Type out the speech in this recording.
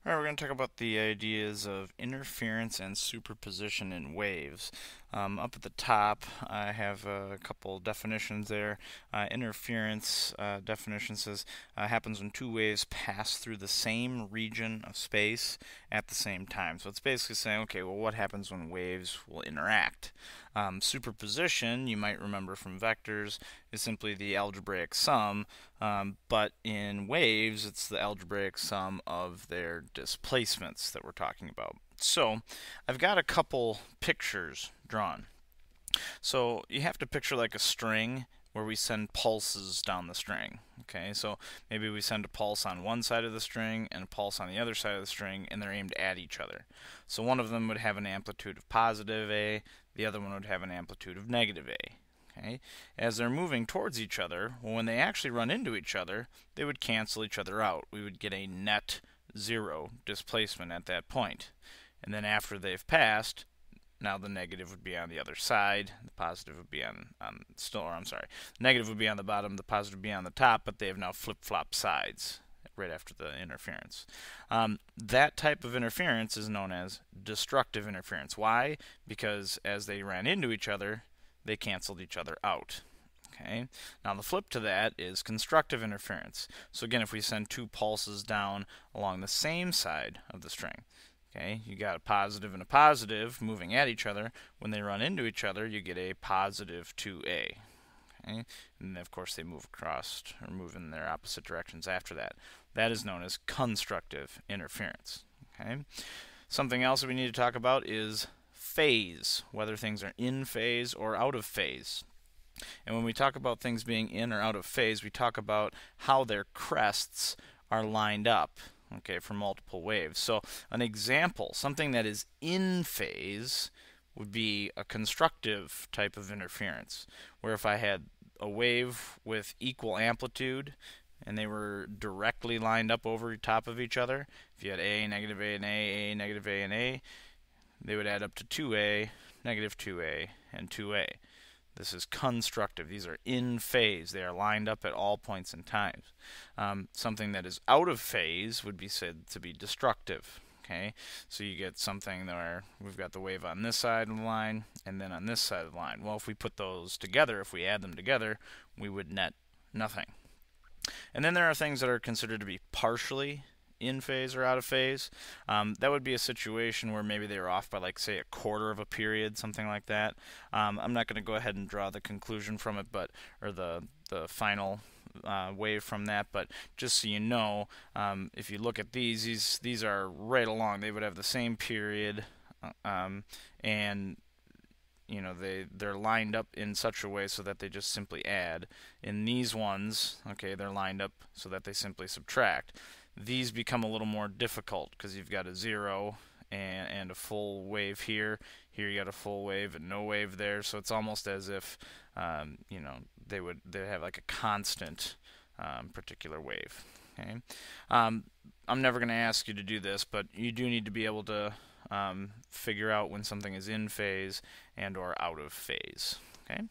All right, we're going to talk about the ideas of interference and superposition in waves. Up at the top, I have a couple definitions there. Interference definition says happens when two waves pass through the same region of space at the same time. So it's basically saying, okay, well, what happens when waves will interact? Superposition, you might remember from vectors, is simply the algebraic sum, but in waves, it's the algebraic sum of their displacements that we're talking about. So I've got a couple pictures drawn. So you have to picture like a string where we send pulses down the string. Okay, so maybe we send a pulse on one side of the string and a pulse on the other side of the string, and they're aimed at each other. So one of them would have an amplitude of positive A, the other one would have an amplitude of negative A. Okay, as they're moving towards each other, well, when they actually run into each other, they would cancel each other out. We would get a net zero displacement at that point. And then after they've passed, now the negative would be on the other side, the positive would be on still, or I'm sorry, the negative would be on the bottom, the positive would be on the top, but they have now flip-flop sides right after the interference. That type of interference is known as destructive interference. Why? Because as they ran into each other, they canceled each other out. Okay. Now the flip to that is constructive interference. So again, if we send two pulses down along the same side of the string, okay, you got a positive and a positive moving at each other. When they run into each other, you get a positive 2A. Okay? And then of course they move across or move in their opposite directions after that. That is known as constructive interference. Okay? Something else that we need to talk about is phase, whether things are in phase or out of phase. And when we talk about things being in or out of phase, we talk about how their crests are lined up, okay, for multiple waves. So an example, something that is in phase, would be a constructive type of interference, where if I had a wave with equal amplitude and they were directly lined up over top of each other, if you had A, negative A, and A, negative A, and A, they would add up to 2A, negative 2A, and 2A. This is constructive. These are in phase. They are lined up at all points in time. Something that is out of phase would be said to be destructive. Okay, so you get something where we've got the wave on this side of the line and then on this side of the line. Well, if we put those together, if we add them together, we would net nothing. And then there are things that are considered to be partially in phase or out of phase. That would be a situation where maybe they were off by, like, say, a quarter of a period, something like that. I'm not going to go ahead and draw the conclusion from it, but or the final wave from that. But just so you know, if you look at these are right along. They would have the same period, and they're lined up in such a way so that they just simply add. In these ones, okay, they're lined up so that they simply subtract. These become a little more difficult because you've got a zero and a full wave here. Here you got a full wave and no wave there, so it's almost as if they have like a constant particular wave. Okay, I'm never going to ask you to do this, but you do need to be able to figure out when something is in phase and or out of phase. Okay.